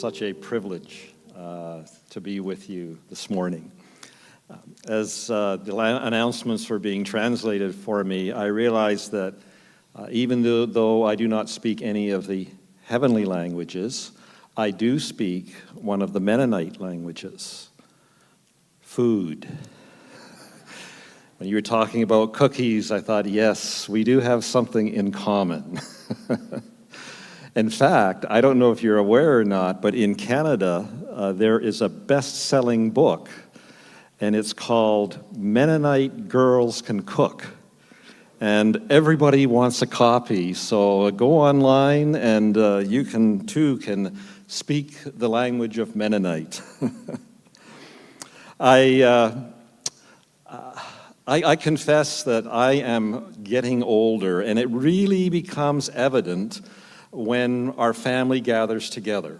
Such a privilege to be with you this morning. As the announcements were being translated for me, I realized that even though I do not speak any of the heavenly languages, I do speak one of the Mennonite languages, food. When you were talking about cookies, I thought, yes, we do have something in common. In fact, I don't know if you're aware or not, but in Canada, there is a best-selling book, and it's called Mennonite Girls Can Cook. And everybody wants a copy, so go online and you can speak the language of Mennonite. I confess that I am getting older, and it really becomes evident when our family gathers together,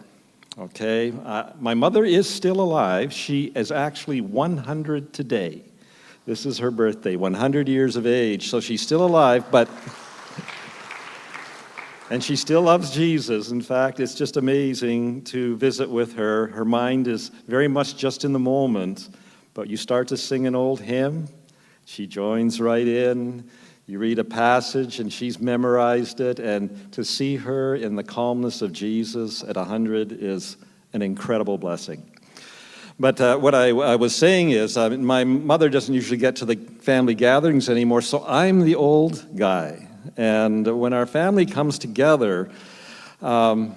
okay? My mother is still alive. She is actually 100 today. This is her birthday, 100 years of age, so she's still alive, and she still loves Jesus. In fact, it's just amazing to visit with her. Her mind is very much just in the moment, but you start to sing an old hymn, she joins right in. You read a passage and she's memorized it, and to see her in the calmness of Jesus at 100 is an incredible blessing. But what I was saying is, my mother doesn't usually get to the family gatherings anymore, so I'm the old guy. And when our family comes together, one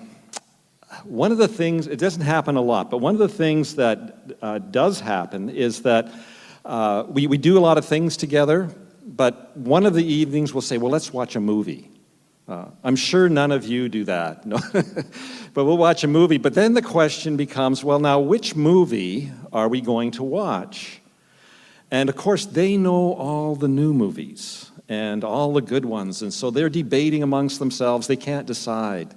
of the things, it doesn't happen a lot, but one of the things that does happen is that we do a lot of things together. But one of the evenings we'll say, well, let's watch a movie. I'm sure none of you do that, no? But we'll watch a movie. But then the question becomes, well, now which movie are we going to watch? And of course, they know all the new movies and all the good ones. And so they're debating amongst themselves. They can't decide.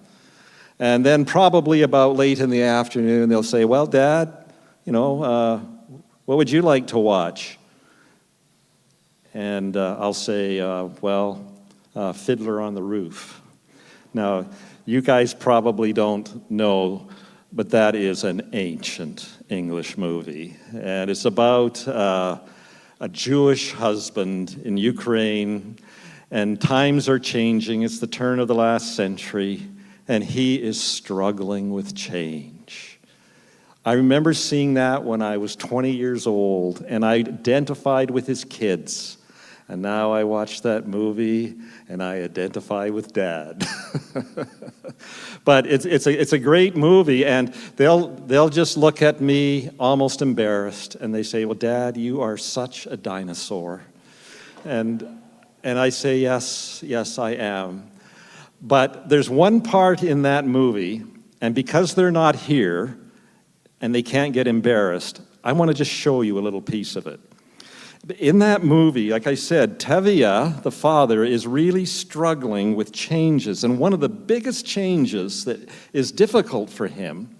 And then probably about late in the afternoon, they'll say, well, Dad, what would you like to watch? And I'll say, Fiddler on the Roof. Now, you guys probably don't know, but that is an ancient English movie. And it's about a Jewish husband in Ukraine, and times are changing. It's the turn of the last century, and he is struggling with change. I remember seeing that when I was 20 years old, and I identified with his kids. And now I watch that movie, and I identify with Dad. But it's a great movie, and they'll just look at me almost embarrassed, and they say, well, Dad, you are such a dinosaur. And I say, yes, I am. But there's one part in that movie, and because they're not here, and they can't get embarrassed, I want to just show you a little piece of it. In that movie, like I said, Tevye, the father, is really struggling with changes. And one of the biggest changes that is difficult for him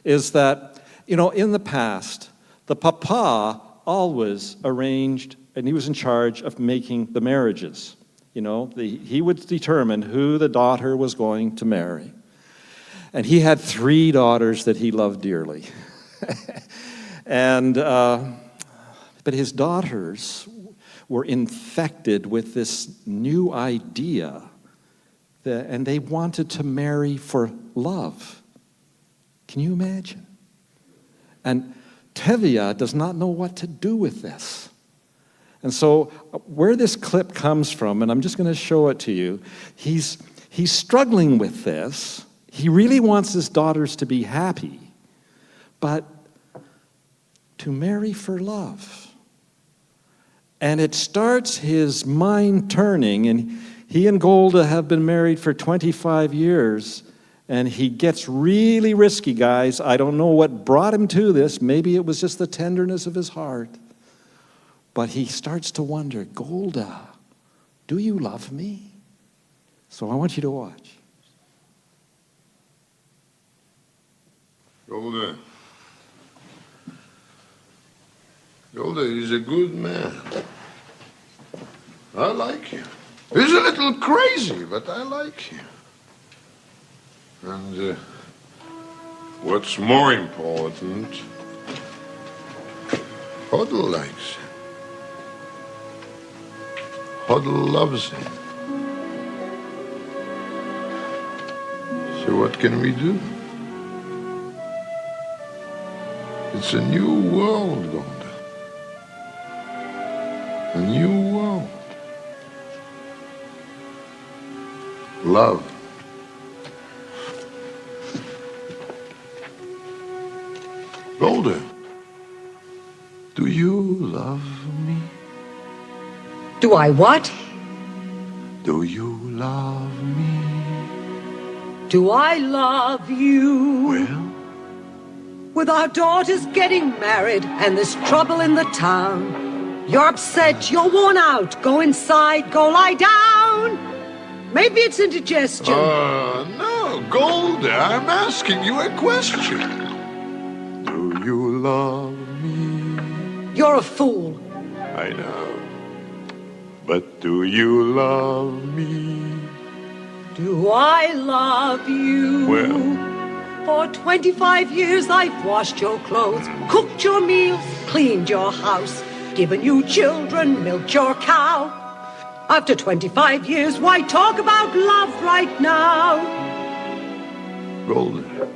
is that, in the past, the papa always arranged, and he was in charge of making the marriages. He would determine who the daughter was going to marry. And he had 3 daughters that he loved dearly. But his daughters were infected with this new idea, and they wanted to marry for love. Can you imagine? And Tevye does not know what to do with this. And so where this clip comes from, and I'm just going to show it to you, he's struggling with this. He really wants his daughters to be happy, but to marry for love. And it starts his mind turning, and he and Golda have been married for 25 years, and he gets really risky, guys. I don't know what brought him to this. Maybe it was just the tenderness of his heart. But he starts to wonder, Golda, do you love me? So I want you to watch. Golda is a good man. I like you. He's a little crazy, but I like you. And What's more important, Huddle likes him. Huddle loves him. So what can we do? It's a new world, Golda. A new world. Love. Golda, do you love me? Do I what? Do you love me? Do I love you? Well, With our daughters getting married and there's trouble in the town, you're upset, you're worn out. Go inside, go lie down. Maybe it's indigestion. no, Golda, I'm asking you a question. Do you love me? You're a fool. I know. But do you love me? Do I love you? Well. For 25 years I've washed your clothes, cooked your meals, cleaned your house, given you children, milked your cow. After 25 years, why talk about love right now? Golda,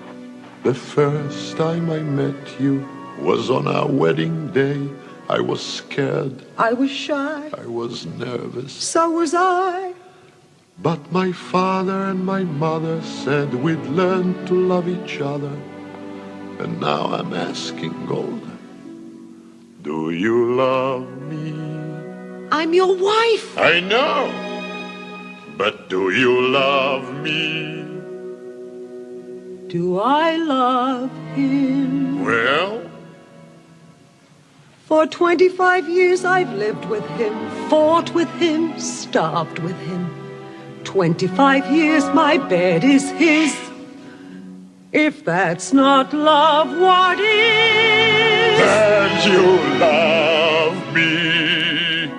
the first time I met you was on our wedding day. I was scared. I was shy. I was nervous. So was I. But my father and my mother said we'd learn to love each other. And now I'm asking, Golda, do you love me? I'm your wife. I know. But do you love me? Do I love him? Well, For 25 years I've lived with him, fought with him, starved with him. 25 years my bed is his. If that's not love, what is? that you love me.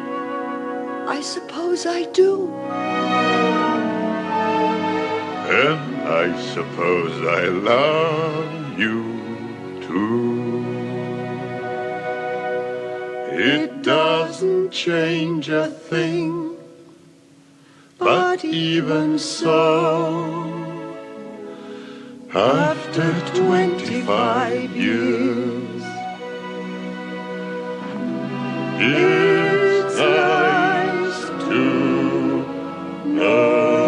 I suppose I do. And I suppose I love you too. It doesn't change a thing, but even so, after 25 years, it's nice to know.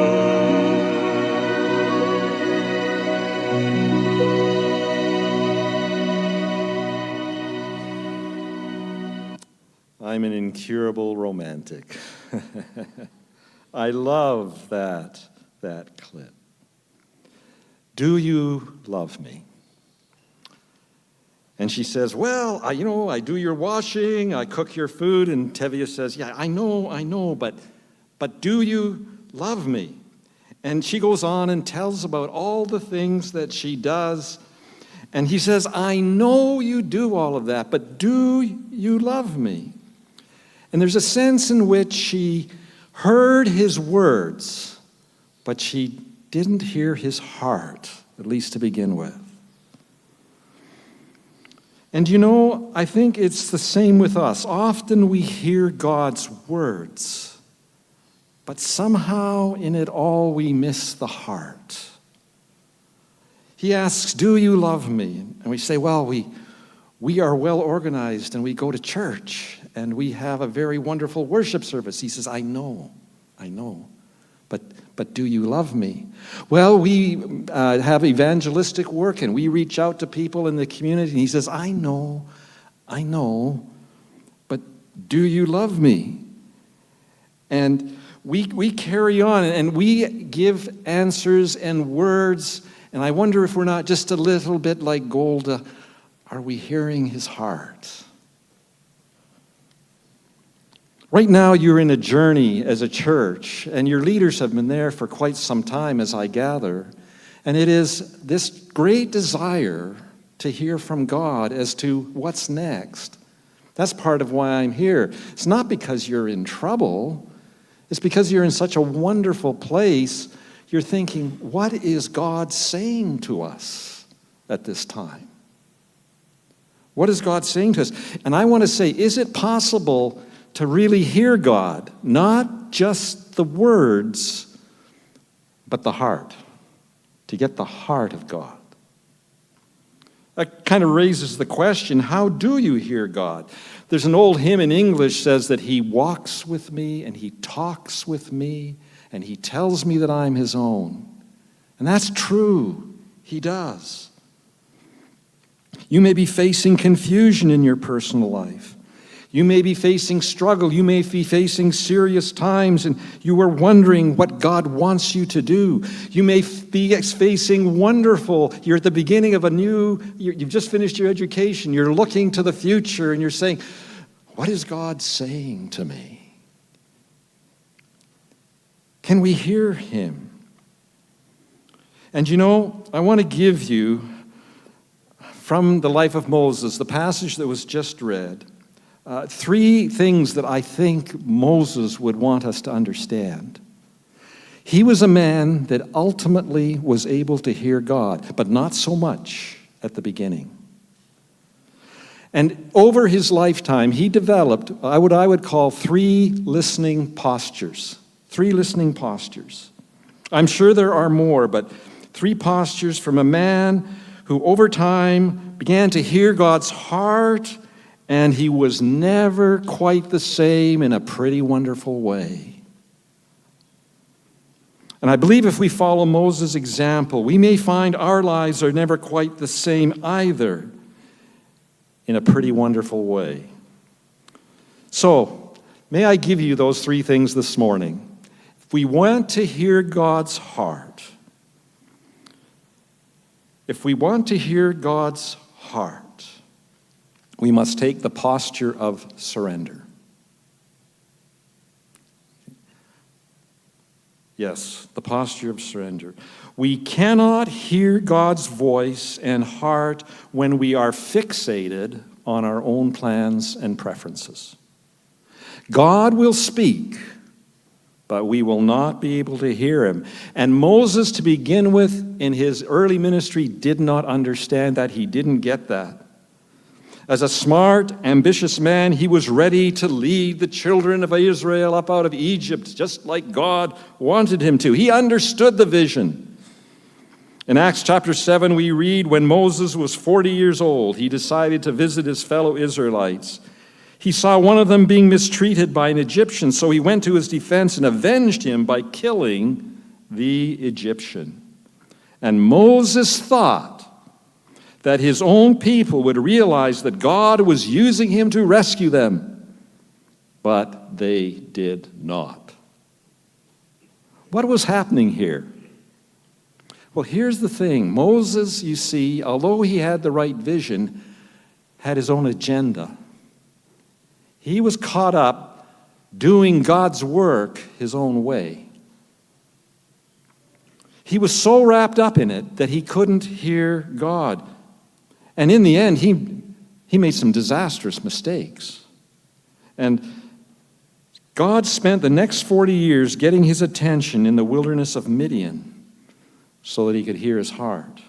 I'm an incurable romantic. I love that clip. Do you love me? And she says, well, I do your washing, I cook your food, and Tevye says, yeah, I know, but do you love me? And she goes on and tells about all the things that she does, and he says, I know you do all of that, but do you love me? And there's a sense in which she heard his words, but she didn't hear his heart, at least to begin with. And I think it's the same with us. Often we hear God's words, but somehow in it all we miss the heart. He asks, do you love me? And we say, well, we are well organized and we go to church and we have a very wonderful worship service. He says, I know, but do you love me? Well, we have evangelistic work and we reach out to people in the community. And he says, I know, but do you love me? And we carry on and we give answers and words. And I wonder if we're not just a little bit like Golda. Are we hearing his heart? Right now, you're in a journey as a church, and your leaders have been there for quite some time, as I gather. And it is this great desire to hear from God as to what's next. That's part of why I'm here. It's not because you're in trouble. It's because you're in such a wonderful place. You're thinking, what is God saying to us? at this time? What is God saying to us? And I want to say, is it possible to really hear God? Not just the words, but the heart. To get the heart of God. That kind of raises the question, how do you hear God? There's an old hymn in English says that he walks with me and he talks with me and he tells me that I'm his own. And that's true. He does. You may be facing confusion in your personal life. You may be facing struggle. You may be facing serious times and you are wondering what God wants you to do. You may be facing wonderful. You're at the beginning of you've just finished your education. You're looking to the future and you're saying, what is God saying to me? Can we hear him? And I want to give you from the life of Moses, the passage that was just read, 3 things that I think Moses would want us to understand. He was a man that ultimately was able to hear God, but not so much at the beginning. And over his lifetime, he developed what I would call 3 listening postures. 3 listening postures. I'm sure there are more, but 3 postures from a man who over time began to hear God's heart, and he was never quite the same in a pretty wonderful way. And I believe if we follow Moses' example, we may find our lives are never quite the same either in a pretty wonderful way. So, may I give you those 3 things this morning? If we want to hear God's heart, we must take the posture of surrender. Yes, the posture of surrender. We cannot hear God's voice and heart when we are fixated on our own plans and preferences. God will speak, but we will not be able to hear him. And Moses, to begin with, in his early ministry, did not understand that. He didn't get that. As a smart, ambitious man, he was ready to lead the children of Israel up out of Egypt, just like God wanted him to. He understood the vision. In Acts chapter 7, we read, when Moses was 40 years old, he decided to visit his fellow Israelites. He saw one of them being mistreated by an Egyptian, so he went to his defense and avenged him by killing the Egyptian. And Moses thought that his own people would realize that God was using him to rescue them, but they did not. What was happening here? Well, here's the thing. Moses, you see, although he had the right vision, had his own agenda. He was caught up doing God's work his own way. He was so wrapped up in it that he couldn't hear God. And in the end, he made some disastrous mistakes. And God spent the next 40 years getting his attention in the wilderness of Midian so that he could hear his heart.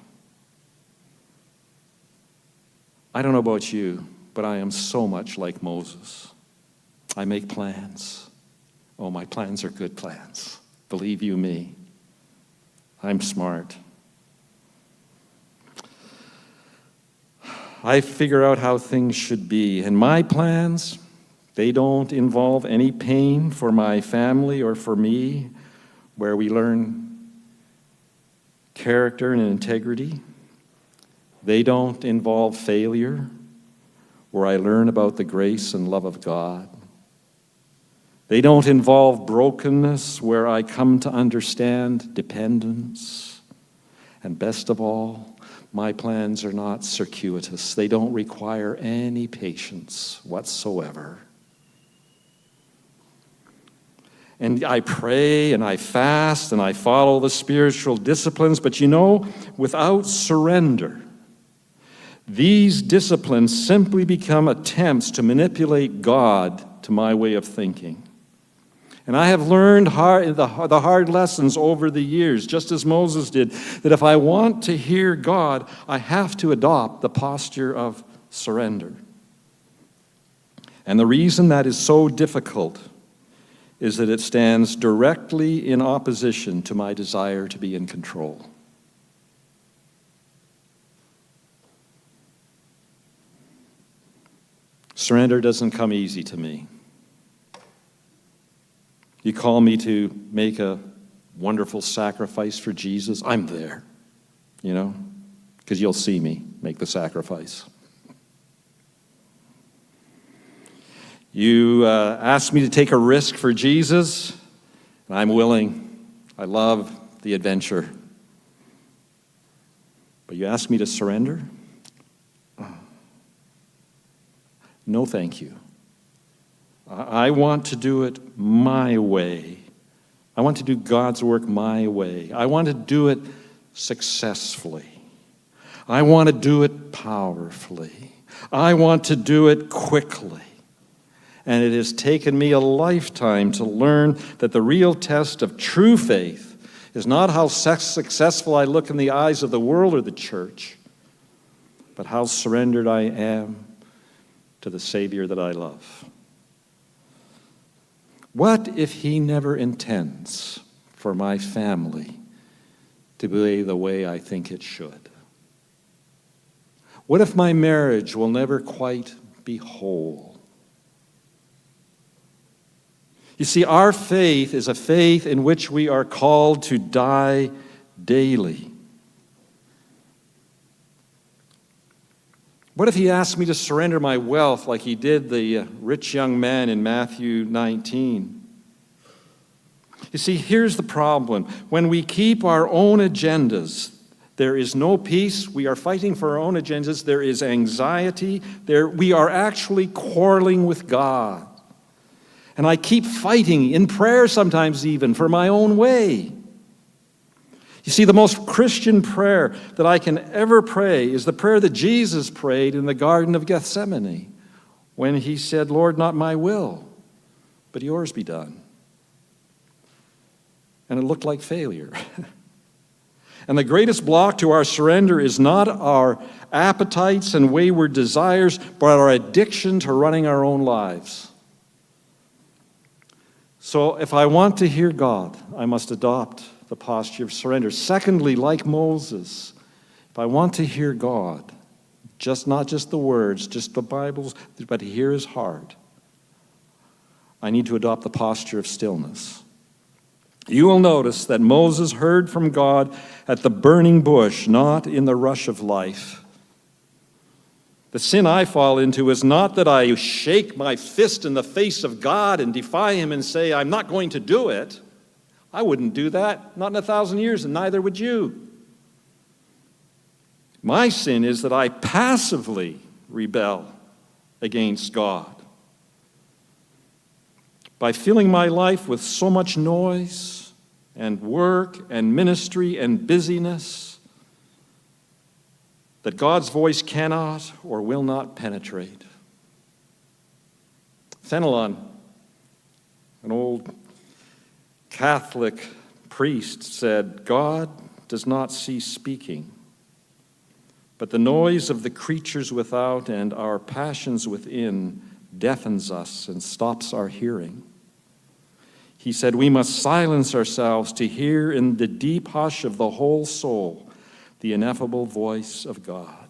I don't know about you, but I am so much like Moses. I make plans. Oh, my plans are good plans. Believe you me. I'm smart. I figure out how things should be. And my plans, they don't involve any pain for my family or for me, where we learn character and integrity. They don't involve failure, where I learn about the grace and love of God. They don't involve brokenness, where I come to understand dependence. And best of all, my plans are not circuitous. They don't require any patience whatsoever. And I pray and I fast and I follow the spiritual disciplines, but without surrender, these disciplines simply become attempts to manipulate God to my way of thinking. And I have learned the hard lessons over the years, just as Moses did, that if I want to hear God, I have to adopt the posture of surrender. And the reason that is so difficult is that it stands directly in opposition to my desire to be in control. Surrender doesn't come easy to me. You call me to make a wonderful sacrifice for Jesus, I'm there, because you'll see me make the sacrifice. You ask me to take a risk for Jesus, and I'm willing. I love the adventure. But you ask me to surrender? No, thank you. I want to do it my way. I want to do God's work my way. I want to do it successfully. I want to do it powerfully. I want to do it quickly. And it has taken me a lifetime to learn that the real test of true faith is not how successful I look in the eyes of the world or the church, but how surrendered I am to the Savior that I love. What if He never intends for my family to be the way I think it should? What if my marriage will never quite be whole? You see, our faith is a faith in which we are called to die daily. What if He asked me to surrender my wealth like He did the rich young man in Matthew 19? You see, here's the problem. When we keep our own agendas, there is no peace. We are fighting for our own agendas. There is anxiety. We are actually quarreling with God. And I keep fighting, in prayer sometimes even, for my own way. You see, the most Christian prayer that I can ever pray is the prayer that Jesus prayed in the Garden of Gethsemane when He said, Lord, not my will, but yours be done. And it looked like failure. And the greatest block to our surrender is not our appetites and wayward desires, but our addiction to running our own lives. So if I want to hear God, I must adopt the posture of surrender. Secondly, like Moses, if I want to hear God, not just the words, just the Bible, but hear His heart, I need to adopt the posture of stillness. You will notice that Moses heard from God at the burning bush, not in the rush of life. The sin I fall into is not that I shake my fist in the face of God and defy Him and say, I'm not going to do it. I wouldn't do that, not in 1,000 years, and neither would you. My sin is that I passively rebel against God by filling my life with so much noise and work and ministry and busyness that God's voice cannot or will not penetrate. Fenelon, an old Catholic priest, said, God does not cease speaking, but the noise of the creatures without and our passions within deafens us and stops our hearing. He said, we must silence ourselves to hear in the deep hush of the whole soul the ineffable voice of God.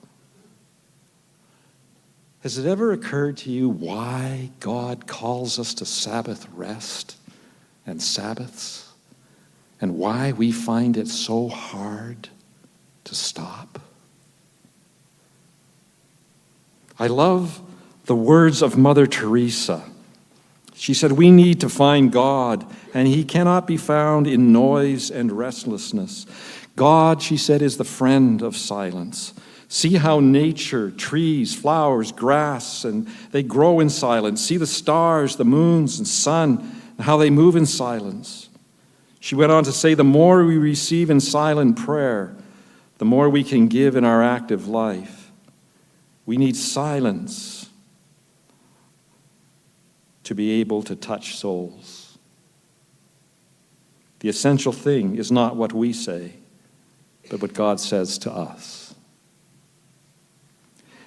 Has it ever occurred to you why God calls us to Sabbath rest and Sabbaths, and why we find it so hard to stop? I love the words of Mother Teresa. She said, we need to find God, and He cannot be found in noise and restlessness. God, she said, is the friend of silence. See how nature, trees, flowers, grass, and they grow in silence. See the stars, the moons, and sun, and how they move in silence. She went on to say, the more we receive in silent prayer, the more we can give in our active life. We need silence to be able to touch souls. The essential thing is not what we say, but what God says to us.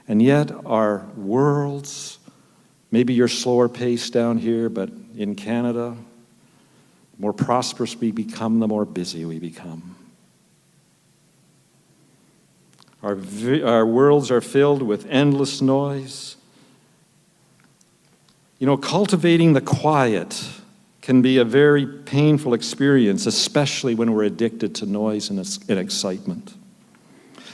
And yet our worlds, maybe you're slower paced down here, but in Canada, the more prosperous we become, the more busy we become. Our worlds are filled with endless noise. You know, cultivating the quiet can be a very painful experience, especially when we're addicted to noise and excitement.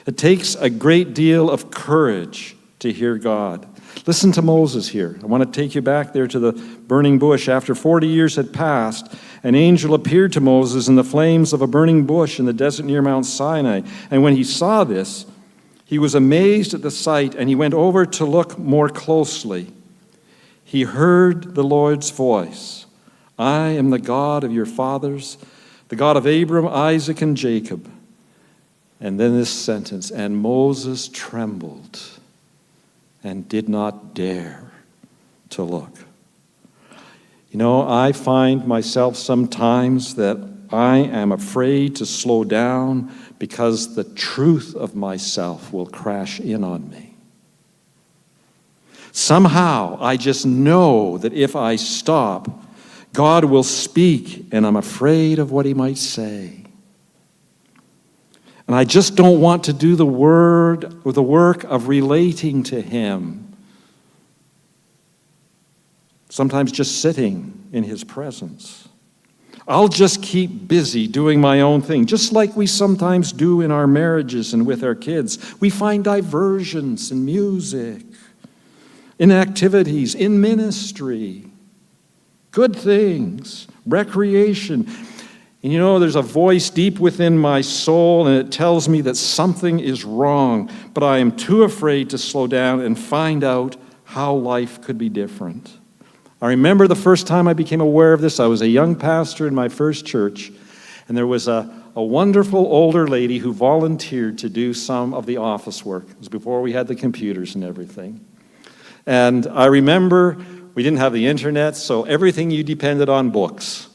It takes a great deal of courage to hear God. Listen to Moses here. I want to take you back there to the burning bush. After 40 years had passed, an angel appeared to Moses in the flames of a burning bush in the desert near Mount Sinai. And when he saw this, he was amazed at the sight, and he went over to look more closely. He heard the Lord's voice. I am the God of your fathers, the God of Abram, Isaac, and Jacob. And then this sentence, and Moses trembled and did not dare to look. You know, I find myself sometimes that I am afraid to slow down because the truth of myself will crash in on me. Somehow, I just know that if I stop, God will speak, and I'm afraid of what he might say. And I just don't want to do the work of relating to him. Sometimes just sitting in his presence. I'll just keep busy doing my own thing, just like we sometimes do in our marriages and with our kids. We find diversions in music, in activities, in ministry, good things, recreation. And you know, there's a voice deep within my soul, and it tells me that something is wrong, but I am too afraid to slow down and find out how life could be different. I remember the first time I became aware of this. I was a young pastor in my first church, and there was a wonderful older lady who volunteered to do some of the office work. It was before we had the computers and everything. And I remember we didn't have the internet, so everything you depended on books.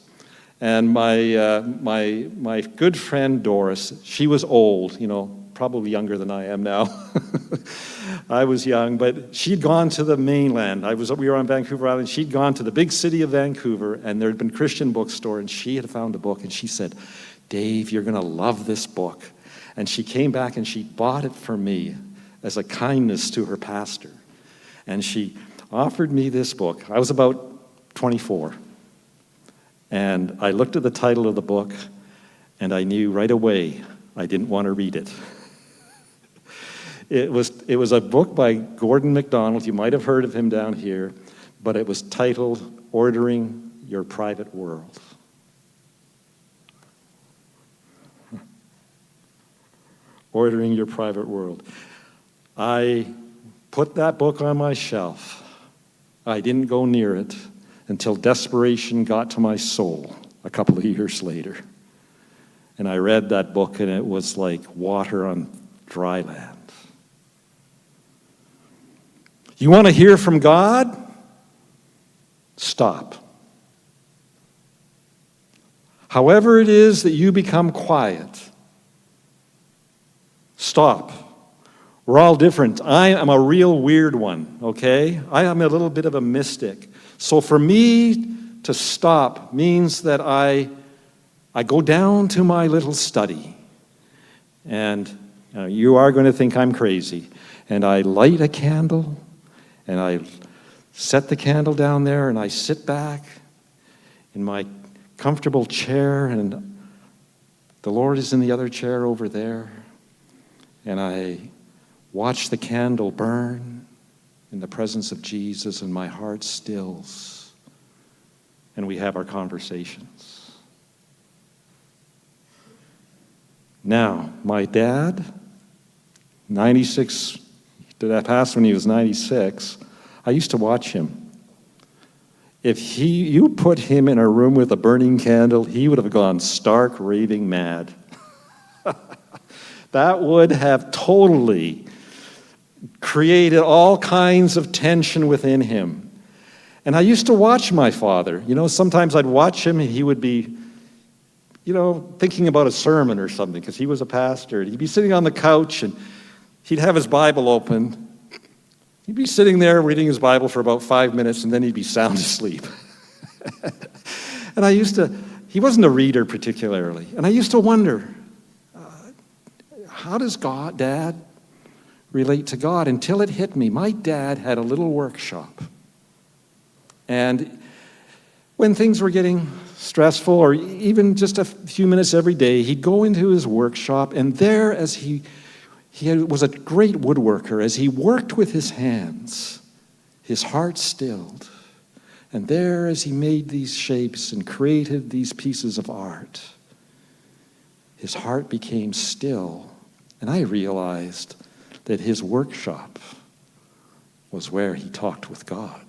And my good friend Doris, she was old, you know, probably younger than I am now. I was young, but she'd gone to the mainland. We were on Vancouver Island. She'd gone to the big city of Vancouver, and there had been a Christian bookstore, and she had found a book, and she said, Dave, you're going to love this book. And she came back and she bought it for me as a kindness to her pastor. And she offered me this book. I was about 24. And I looked at the title of the book, and I knew right away I didn't want to read it. It was a book by Gordon MacDonald. You might have heard of him down here, but it was titled Ordering Your Private World. Ordering Your Private World. I put that book on my shelf. I didn't go near it until desperation got to my soul a couple of years later. And I read that book, and it was like water on dry land. You want to hear from God? Stop. However it is that you become quiet, stop. We're all different. I am a real weird one, okay? I am a little bit of a mystic. So for me to stop means that I go down to my little study, and you are going to think I'm crazy, and I light a candle, and I set the candle down there, and I sit back in my comfortable chair, and the Lord is in the other chair over there, and I watch the candle burn in the presence of Jesus, and my heart stills, and we have our conversations. Now, my dad, 96, that passed when he was 96, I used to watch him. If you put him in a room with a burning candle, he would have gone stark raving mad. That would have totally created all kinds of tension within him. And I used to watch my father. You know, sometimes I'd watch him and he would be thinking about a sermon or something, because he was a pastor. He'd be sitting on the couch, and he'd have his Bible open. He'd be sitting there reading his Bible for about 5 minutes, and then he'd be sound asleep. And he wasn't a reader particularly, and I used to wonder, how does Dad relate to God? Until it hit me. My dad had a little workshop. And when things were getting stressful, or even just a few minutes every day, he'd go into his workshop, and there, as he was a great woodworker, as he worked with his hands, his heart stilled. And there, as he made these shapes and created these pieces of art, his heart became still. And I realized that his workshop was where he talked with God.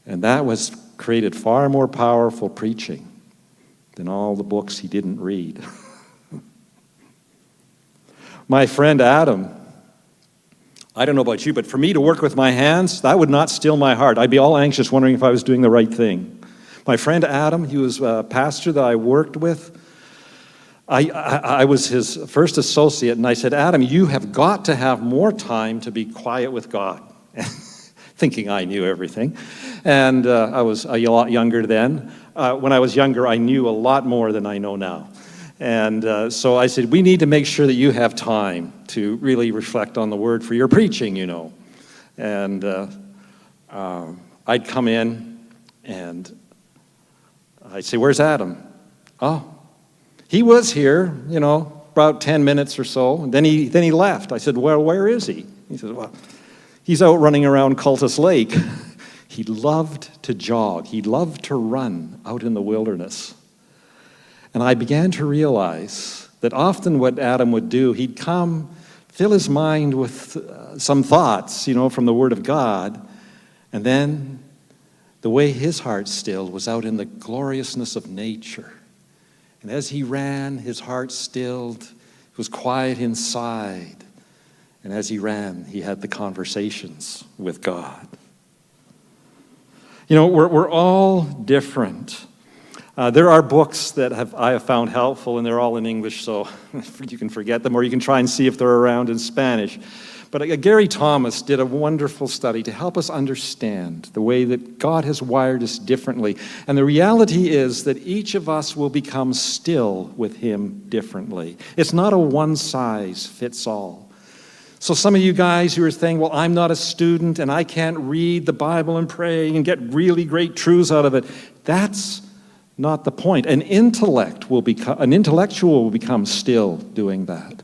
And that created far more powerful preaching than all the books he didn't read. My friend Adam, I don't know about you, but for me to work with my hands, that would not still my heart. I'd be all anxious wondering if I was doing the right thing. My friend Adam, he was a pastor that I worked with. I was his first associate, and I said, Adam, you have got to have more time to be quiet with God. Thinking I knew everything. And I was a lot younger then. When I was younger, I knew a lot more than I know now. And so I said, we need to make sure that you have time to really reflect on the Word for your preaching, And I'd come in, and I'd say, where's Adam? Oh, he was here, about 10 minutes or so. And then he left. I said, well, where is he? He said, well, he's out running around Cultus Lake. He loved to jog. He loved to run out in the wilderness. And I began to realize that often what Adam would do, he'd come, fill his mind with some thoughts, from the Word of God, and then the way his heart stilled was out in the gloriousness of nature. And as he ran, his heart stilled. It was quiet inside. And as he ran, he had the conversations with God. We're all different. There are books that I have found helpful, and they're all in English, so you can forget them, or you can try and see if they're around in Spanish. But Gary Thomas did a wonderful study to help us understand the way that God has wired us differently. And the reality is that each of us will become still with Him differently. It's not a one-size-fits-all. So some of you guys who are saying, well, I'm not a student, and I can't read the Bible and pray and get really great truths out of it, that's not the point. An intellectual will become still doing that.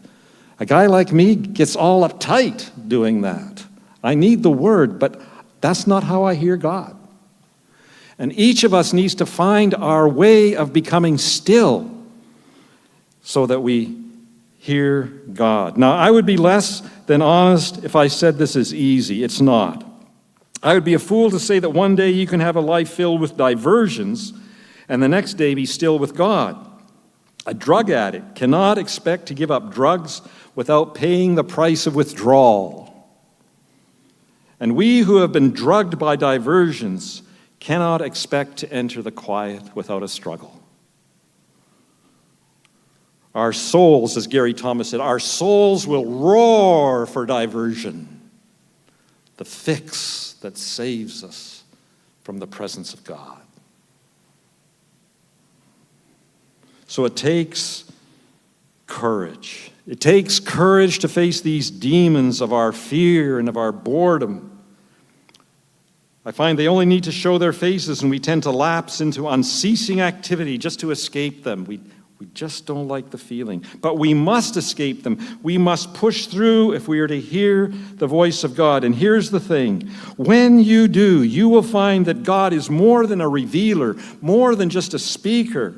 A guy like me gets all uptight doing that. I need the Word, but that's not how I hear God. And each of us needs to find our way of becoming still so that we hear God. Now, I would be less than honest if I said this is easy. It's not. I would be a fool to say that one day you can have a life filled with diversions and the next day be still with God. A drug addict cannot expect to give up drugs without paying the price of withdrawal. And we who have been drugged by diversions cannot expect to enter the quiet without a struggle. Our souls, as Gary Thomas said, our souls will roar for diversion, the fix that saves us from the presence of God. So it takes courage. It takes courage to face these demons of our fear and of our boredom. I find they only need to show their faces, and we tend to lapse into unceasing activity just to escape them. We just don't like the feeling. But we must escape them. We must push through if we are to hear the voice of God. And here's the thing. When you do, you will find that God is more than a revealer, more than just a speaker.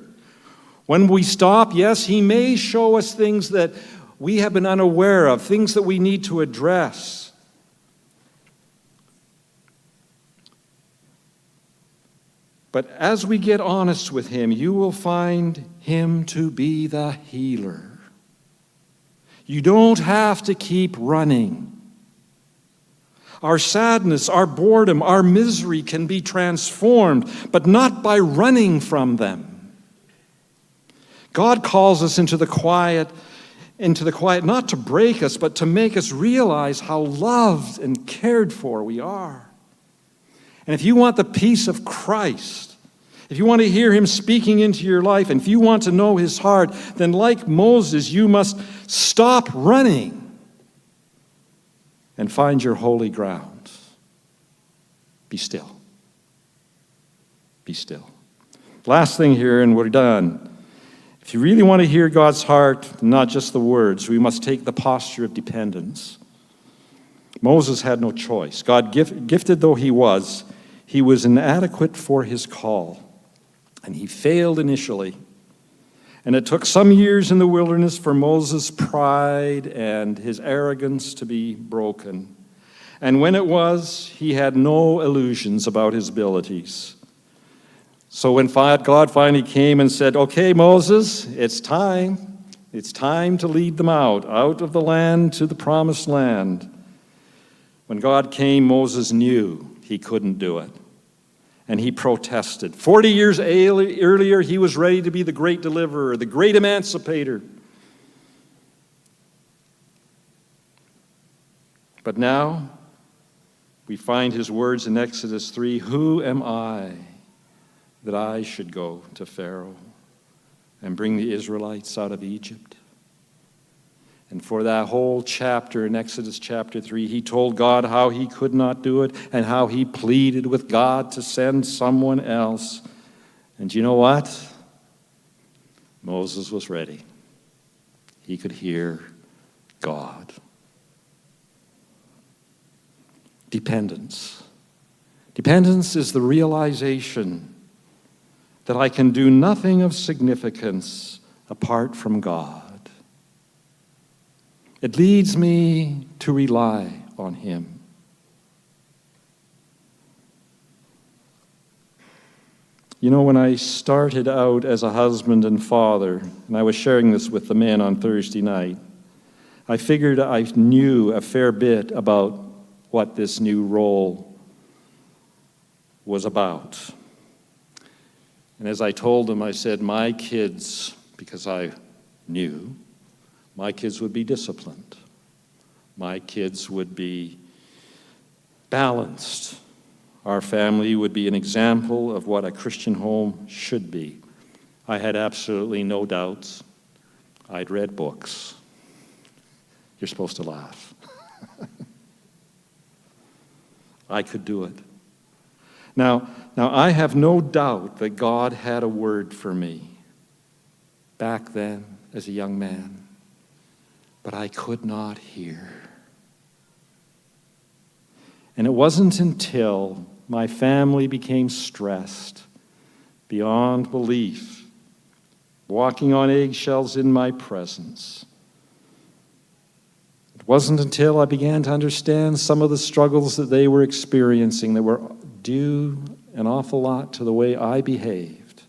When we stop, yes, He may show us things that we have been unaware of, things that we need to address. But as we get honest with Him, you will find Him to be the healer. You don't have to keep running. Our sadness, our boredom, our misery can be transformed, but not by running from them. God calls us into the quiet, not to break us, but to make us realize how loved and cared for we are. And if you want the peace of Christ, if you want to hear him speaking into your life, and if you want to know his heart, then like Moses, you must stop running and find your holy ground. Be still. Be still. Last thing here, and we're done. If you really want to hear God's heart, not just the words, we must take the posture of dependence. Moses had no choice. God, gifted though he was inadequate for his call. And he failed initially. And it took some years in the wilderness for Moses' pride and his arrogance to be broken. And when it was, he had no illusions about his abilities. So when God finally came and said, okay, Moses, it's time. It's time to lead them out of the land to the promised land. When God came, Moses knew he couldn't do it. And he protested. 40 years earlier, he was ready to be the great deliverer, the great emancipator. But now, we find his words in Exodus 3, who am I that I should go to Pharaoh and bring the Israelites out of Egypt? And for that whole chapter in Exodus chapter 3, he told God how he could not do it and how he pleaded with God to send someone else. And you know what? Moses was ready. He could hear God. Dependence. Dependence is the realization that I can do nothing of significance apart from God. It leads me to rely on him. You know, when I started out as a husband and father, and I was sharing this with the men on Thursday night, I figured I knew a fair bit about what this new role was about. And as I told them, I said, my kids, because I knew, my kids would be disciplined. My kids would be balanced. Our family would be an example of what a Christian home should be. I had absolutely no doubts. I'd read books. You're supposed to laugh. I could do it. Now, I have no doubt that God had a word for me back then as a young man. But I could not hear. And it wasn't until my family became stressed beyond belief, walking on eggshells in my presence. It wasn't until I began to understand some of the struggles that they were experiencing that were due an awful lot to the way I behaved,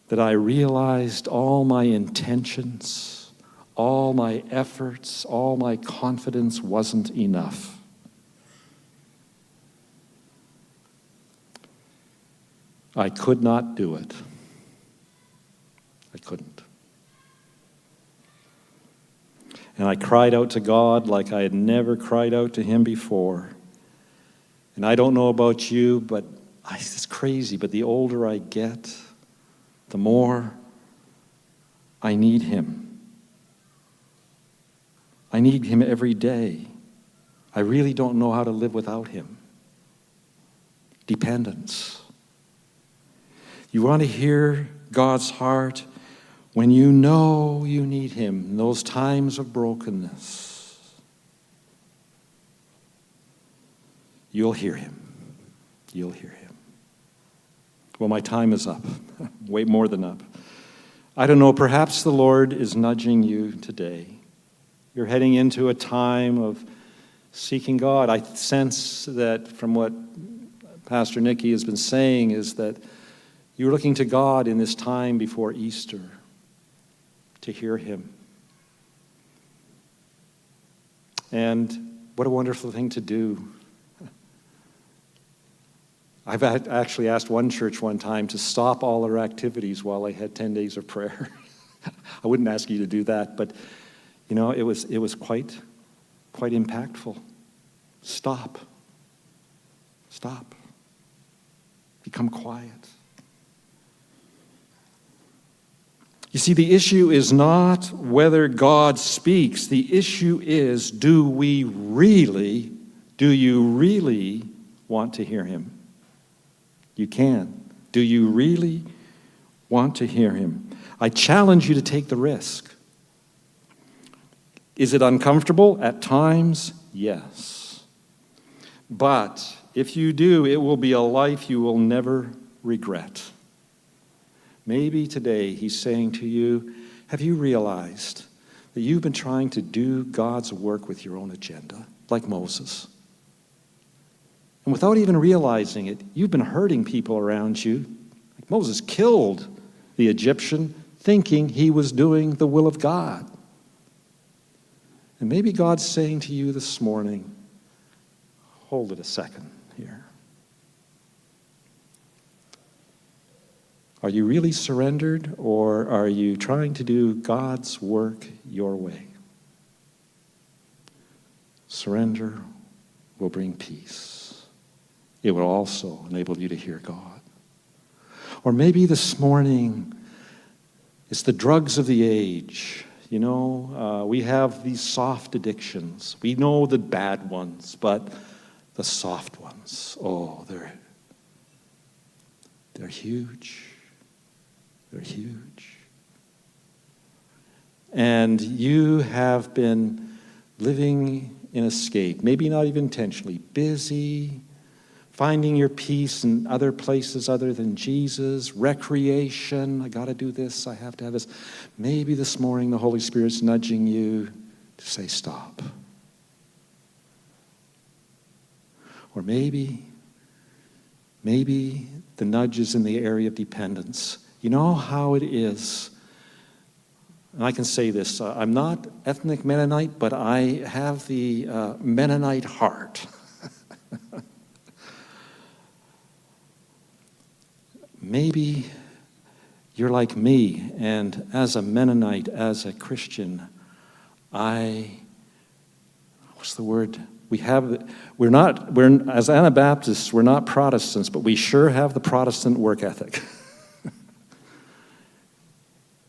that I realized all my intentions, all my efforts, all my confidence wasn't enough. I could not do it. I couldn't. And I cried out to God like I had never cried out to him before. And I don't know about you, but it's crazy, but the older I get, the more I need him. I need him every day. I really don't know how to live without him. Dependence. You want to hear God's heart when you know you need him in those times of brokenness. You'll hear him. You'll hear him. Well, my time is up, way more than up. I don't know, perhaps the Lord is nudging you today. You're heading into a time of seeking God. I sense that from what Pastor Nikki has been saying is that you're looking to God in this time before Easter to hear him. And what a wonderful thing to do. I've actually asked one church one time to stop all their activities while they had 10 days of prayer. I wouldn't ask you to do that, but it was quite impactful. Stop. Become quiet. You see, the issue is not whether God speaks. The issue is, do you really want to hear him? You can. Do you really want to hear him? I challenge you to take the risk. Is it uncomfortable? At times, yes. But if you do, it will be a life you will never regret. Maybe today he's saying to you, have you realized that you've been trying to do God's work with your own agenda, like Moses? And without even realizing it, you've been hurting people around you. Like Moses killed the Egyptian thinking he was doing the will of God. And maybe God's saying to you this morning, hold it a second here. Are you really surrendered, or are you trying to do God's work your way? Surrender will bring peace. It will also enable you to hear God. Or maybe this morning, it's the drugs of the age. We have these soft addictions. We know the bad ones, but the soft ones, they're huge. They're huge. And you have been living in escape, maybe not even intentionally, busy, finding your peace in other places other than Jesus, recreation, I got to do this, I have to have this. Maybe this morning the Holy Spirit's nudging you to say stop. Or maybe the nudge is in the area of dependence. You know how it is, and I can say this, I'm not ethnic Mennonite, but I have the Mennonite heart. Maybe you're like me, and as a Mennonite, as a Christian, what's the word? As Anabaptists, we're not Protestants, but we sure have the Protestant work ethic.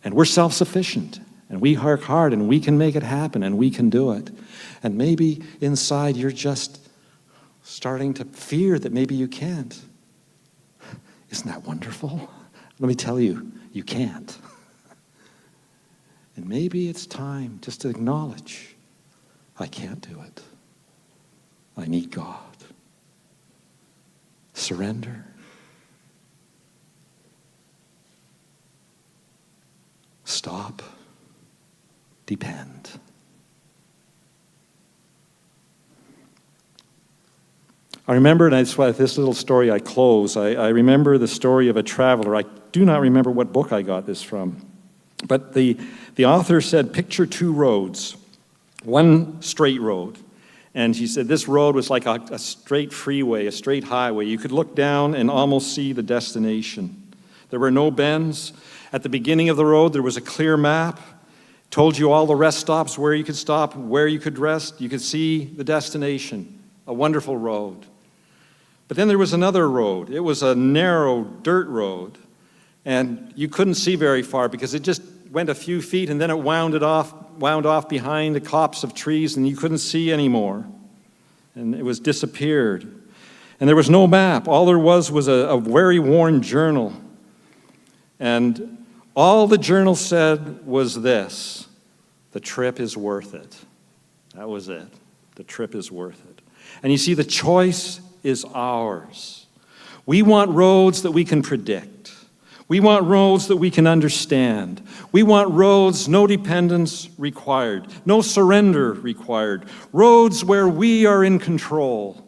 And we're self-sufficient, and we work hard, and we can make it happen, and we can do it. And maybe inside you're just starting to fear that maybe you can't. Isn't that wonderful? Let me tell you, you can't. And maybe it's time just to acknowledge, I can't do it. I need God. Surrender. Stop. Depend. I remember, and that's why this little story I close, I remember the story of a traveler. I do not remember what book I got this from. But the author said, picture two roads, one straight road. And he said this road was like a straight freeway, a straight highway. You could look down and almost see the destination. There were no bends. At the beginning of the road, there was a clear map. Told you all the rest stops, where you could stop, where you could rest. You could see the destination. A wonderful road. But then there was another road. It was a narrow dirt road. And you couldn't see very far because it just went a few feet and then it wound off behind a copse of trees and you couldn't see anymore. And it was disappeared. And there was no map. All there was a very worn journal. And all the journal said was this: the trip is worth it. That was it. The trip is worth it. And you see, the choice is ours. We want roads that we can predict. We want roads that we can understand. We want roads, no dependence required, no surrender required, roads where we are in control.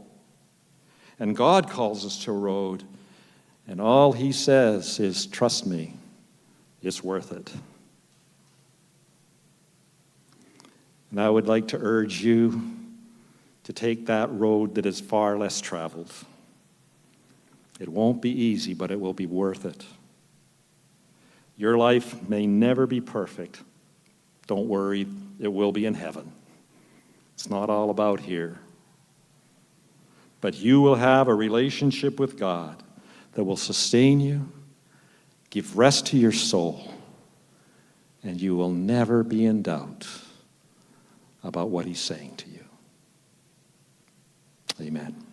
And God calls us to a road, and all he says is, trust me, it's worth it. And I would like to urge you to take that road that is far less traveled. It won't be easy, but it will be worth it. Your life may never be perfect. Don't worry, it will be in heaven. It's not all about here. But you will have a relationship with God that will sustain you, give rest to your soul, and you will never be in doubt about what he's saying to you. Amen.